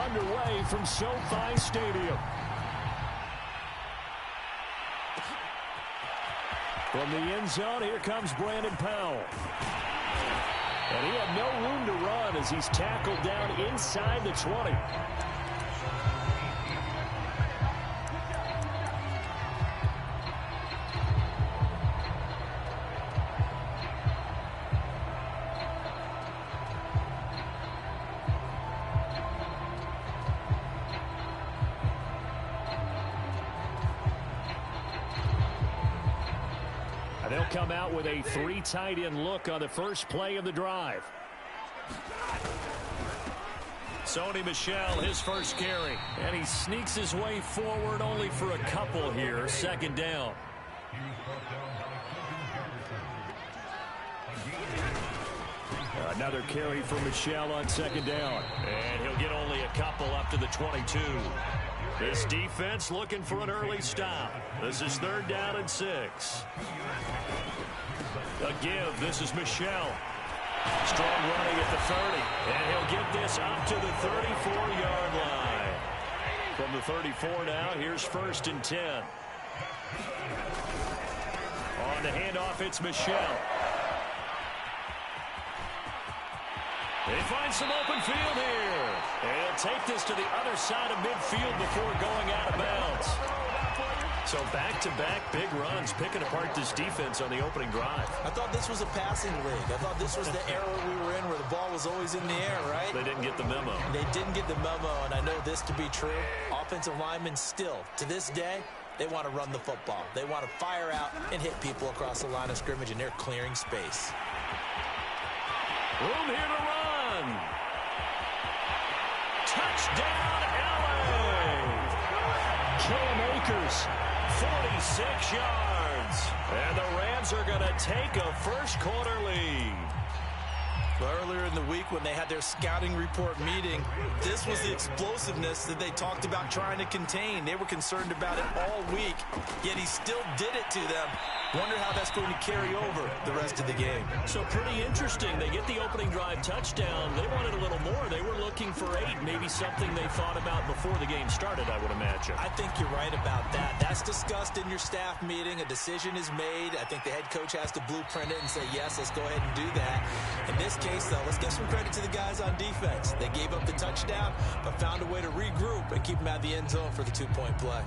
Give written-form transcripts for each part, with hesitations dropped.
underway from SoFi Stadium. From the end zone, here comes Brandon Powell. And he had no room to run as he's tackled down inside the 20. They'll come out with a 3 tight end look on the first play of the drive. Sony Michel, his first carry. And he sneaks his way forward only for a couple here. Second down. Another carry for Michel on second down. And he'll get only a couple up to the 22. This defense looking for an early stop. This is 3rd down and 6. A give. This is Michel. Strong running at the 30. And he'll get this up to the 34-yard line. From the 34 now, here's 1st and 10. On the handoff, it's Michel. They find some open field here. And he'll take this to the other side of midfield before going out of bounds. So back-to-back big runs, picking apart this defense on the opening drive. I thought this was a passing league. I thought this was the era we were in where the ball was always in the air, right? They didn't get the memo. They didn't get the memo, and I know this to be true. Offensive linemen still, to this day, they want to run the football. They want to fire out and hit people across the line of scrimmage, and they're clearing space. Room here to run. Touchdown, LA! Cam Akers, 46 yards. And the Rams are going to take a first quarter lead. Earlier in the week when they had their scouting report meeting, this was the explosiveness that they talked about trying to contain. They were concerned about it all week, yet he still did it to them. Wonder how that's going to carry over the rest of the game. So pretty interesting. They get the opening drive touchdown. They wanted a little more. They were looking for 8, maybe something they thought about before the game started, I would imagine. I think you're right about that. That's discussed in your staff meeting. A decision is made. I think the head coach has to blueprint it and say, yes, let's go ahead and do that. In this case, though, let's give some credit to the guys on defense. They gave up the touchdown, but found a way to regroup and keep them out of the end zone for the 2-point play.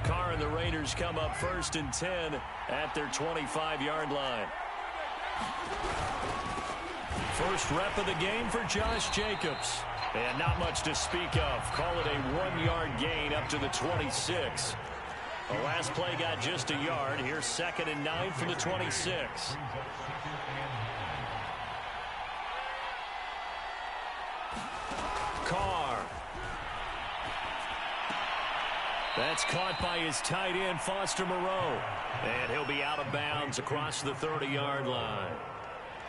Carr and the Raiders come up 1st and 10 at their 25-yard line. First rep of the game for Josh Jacobs. And not much to speak of. Call it a 1-yard gain up to the 26. The last play got just a yard. Here's 2nd and 9 from the 26. Carr. That's caught by his tight end, Foster Moreau. And he'll be out of bounds across the 30-yard line.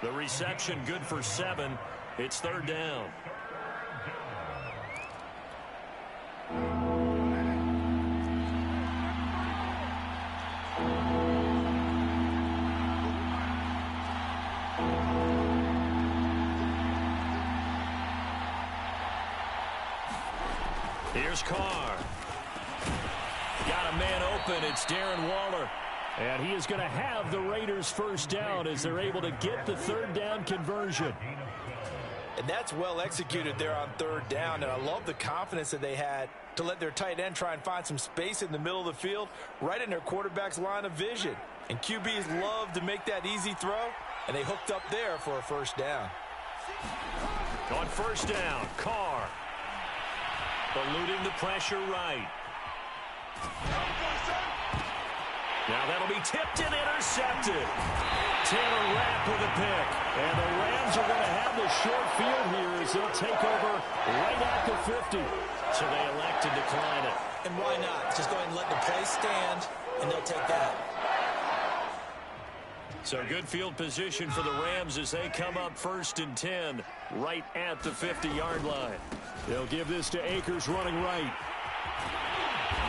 The reception good for 7. It's 3rd down. Here's Carr. Got a man open. It's Darren Waller. And he is going to have the Raiders first down as they're able to get the 3rd down conversion. And that's well executed there on 3rd down. And I love the confidence that they had to let their tight end try and find some space in the middle of the field, right in their quarterback's line of vision. And QBs love to make that easy throw, and they hooked up there for a first down. On 1st down, Carr. Eluding the pressure right. Now that'll be tipped and intercepted. Taylor Rapp with a pick. And the Rams are going to have the short field here as they'll take over right at the 50. So they elect to decline it. And why not? Just go ahead and let the play stand, and they'll take that. So good field position for the Rams as they come up 1st and 10 right at the 50-yard line. They'll give this to Akers running right.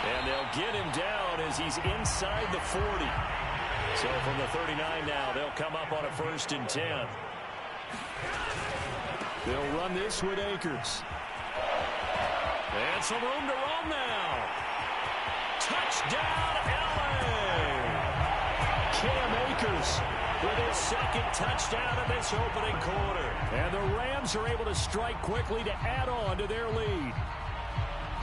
And they'll get him down as he's inside the 40. So from the 39 now, they'll come up on a 1st and 10. They'll run this with Akers. And some room to roam now. Touchdown, L.A. Cam Akers with his second touchdown of this opening quarter. And the Rams are able to strike quickly to add on to their lead.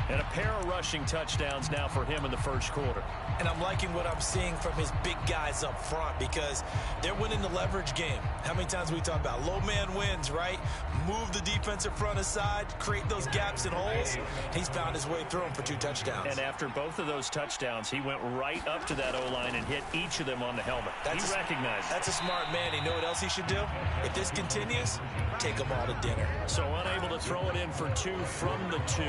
And a pair of rushing touchdowns now for him in the first quarter. And I'm liking what I'm seeing from his big guys up front because they're winning the leverage game. How many times we talk about low man wins, right? Move the defensive front aside, create those gaps and holes. He's found his way through them for 2 touchdowns. And after both of those touchdowns, he went right up to that O-line and hit each of them on the helmet. He recognized it. That's a smart man. You know what else he should do? If this continues, take them all to dinner. So unable to throw it in for 2 from the 2.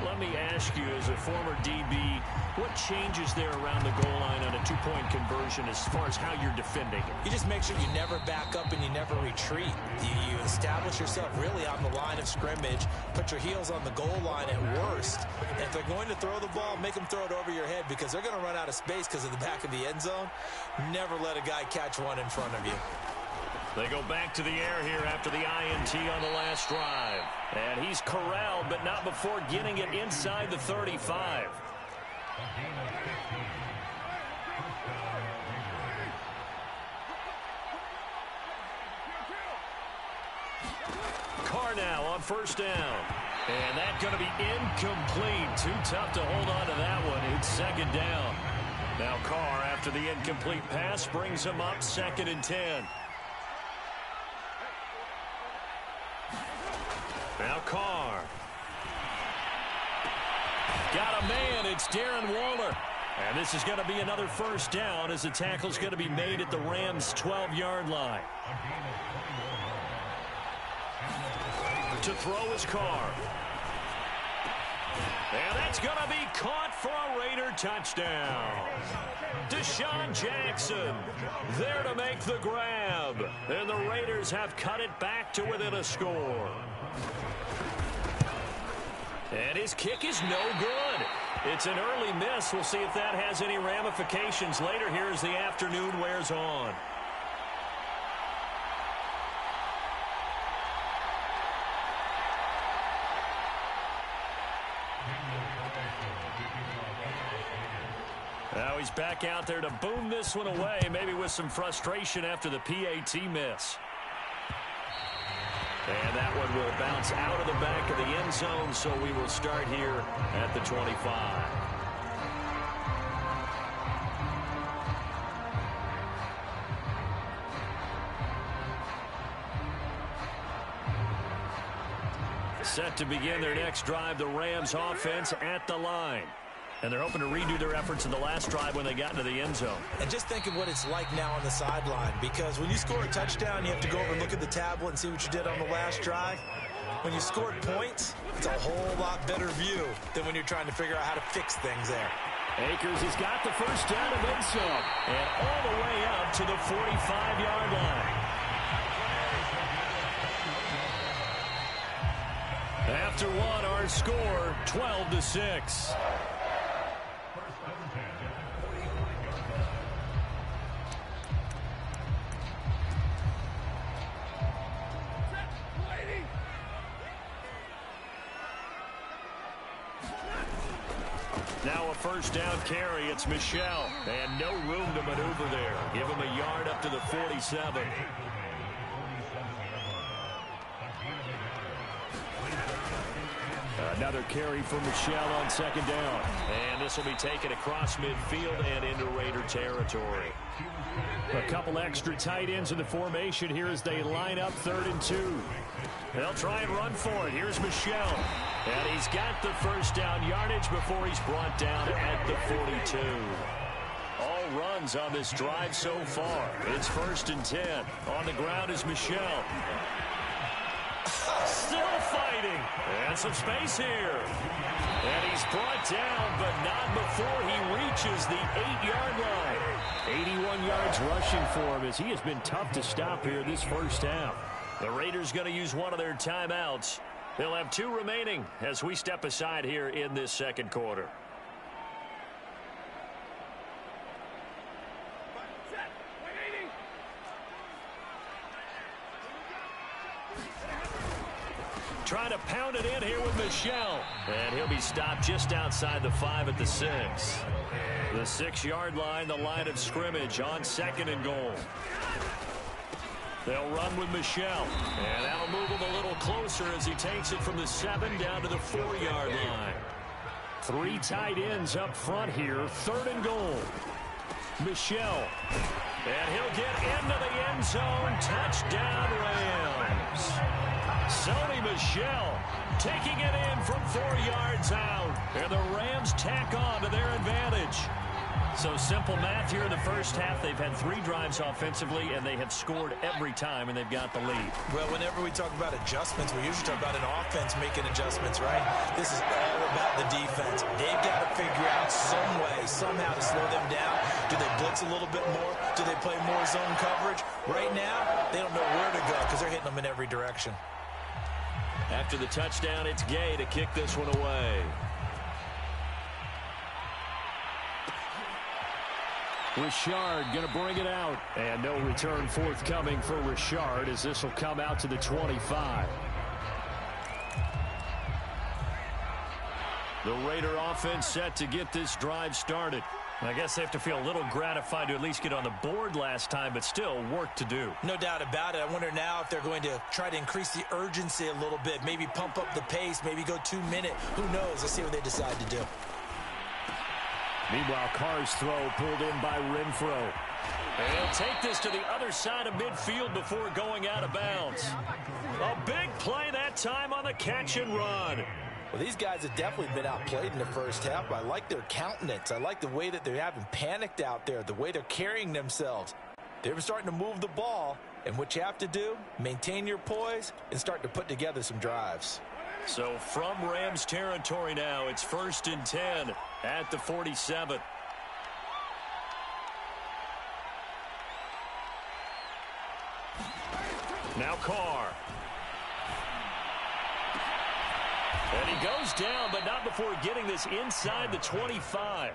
Let me ask you, as a former DB, what changes there around the goal line on a 2-point conversion as far as how you're defending it? You just make sure you never back up and you never retreat. You establish yourself really on the line of scrimmage, put your heels on the goal line at worst. And if they're going to throw the ball, make them throw it over your head because they're going to run out of space because of the back of the end zone. Never let a guy catch one in front of you. They go back to the air here after the INT on the last drive. And he's corralled, but not before getting it inside the 35. Carr now on first down. And that's going to be incomplete. Too tough to hold on to that one. It's second down. Now Carr, after the incomplete pass, brings him up 2nd and 10. Now Carr. Got a man. It's Darren Waller. And this is going to be another first down as the tackle's going to be made at the Rams' 12-yard line. To throw is Carr. And that's going to be caught for a Raider touchdown. Deshaun Jackson there to make the grab. And the Raiders have cut it back to within a score. And his kick is no good. It's an early miss. We'll see if that has any ramifications later here as the afternoon wears on. Now he's back out there to boom this one away, maybe with some frustration after the PAT miss. And that one will bounce out of the back of the end zone, so we will start here at the 25. Set to begin their next drive, the Rams offense at the line. And they're hoping to redo their efforts in the last drive when they got into the end zone. And just think of what it's like now on the sideline, because when you score a touchdown, you have to go over and look at the tablet and see what you did on the last drive. When you scored points, it's a whole lot better view than when you're trying to figure out how to fix things there. Akers has got the first down and then some. And all the way up to the 45-yard line. After one, our score, 12-6. Now a first down carry. It's Michel. And no room to maneuver there. Give him a yard up to the 47. Another carry for Michel on second down. And this will be taken across midfield and into Raider territory. A couple extra tight ends in the formation here as they line up 3rd and 2. They'll try and run for it. Here's Michel. And he's got the first down yardage before he's brought down at the 42. All runs on this drive so far. It's 1st and 10. On the ground is Michel. Still fighting. And some space here. And he's brought down, but not before he reaches the 8-yard line. 81 yards rushing for him as he has been tough to stop here this first half. The Raiders going to use one of their timeouts. They'll have 2 remaining as we step aside here in this second quarter. trying to pound it in here with Michel. And he'll be stopped just outside the 5 at the 6. The 6-yard line, the line of scrimmage on 2nd and goal. They'll run with Michel. And that'll move him a little closer as he takes it from the 7 down to the 4-yard line. 3 tight ends up front here. 3rd and goal. Michel. And he'll get into the end zone. Touchdown, Rams. Sony Michel taking it in from 4 yards out. And the Rams tack on to their advantage. So simple math here in the first half. They've had 3 drives offensively, and they have scored every time, and they've got the lead. Well, whenever we talk about adjustments, we usually talk about an offense making adjustments, right? This is all about the defense. They've got to figure out some way, somehow to slow them down. Do they blitz a little bit more? Do they play more zone coverage? Right now, they don't know where to go because they're hitting them in every direction. After the touchdown, it's Gay to kick this one away. Richard going to bring it out. And no return forthcoming for Richard as this will come out to the 25. The Raider offense set to get this drive started. And I guess they have to feel a little gratified to at least get on the board last time, but still work to do. No doubt about it. I wonder now if they're going to try to increase the urgency a little bit, maybe pump up the pace, maybe go 2-minute. Who knows? Let's see what they decide to do. Meanwhile, Carr's throw pulled in by Renfro. And he'll take this to the other side of midfield before going out of bounds. A big play that time on the catch and run. Well, these guys have definitely been outplayed in the first half. I like their countenance. I like the way that they haven't panicked out there, the way they're carrying themselves. They're starting to move the ball, and what you have to do, maintain your poise and start to put together some drives. So from Rams territory now, it's 1st and 10 at the 47. Now Carr. And he goes down, but not before getting this inside the 25.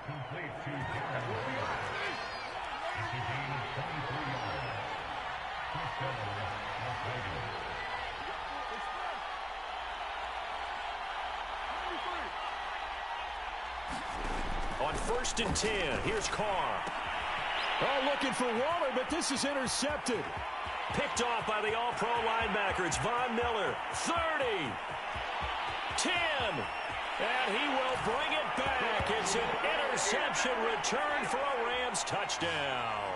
On 1st and 10, here's Carr. Oh, looking for Waller, but this is intercepted. Picked off by the all-pro linebacker. It's Von Miller. 30. 10. And he will bring it back. It's an interception return for a Rams touchdown.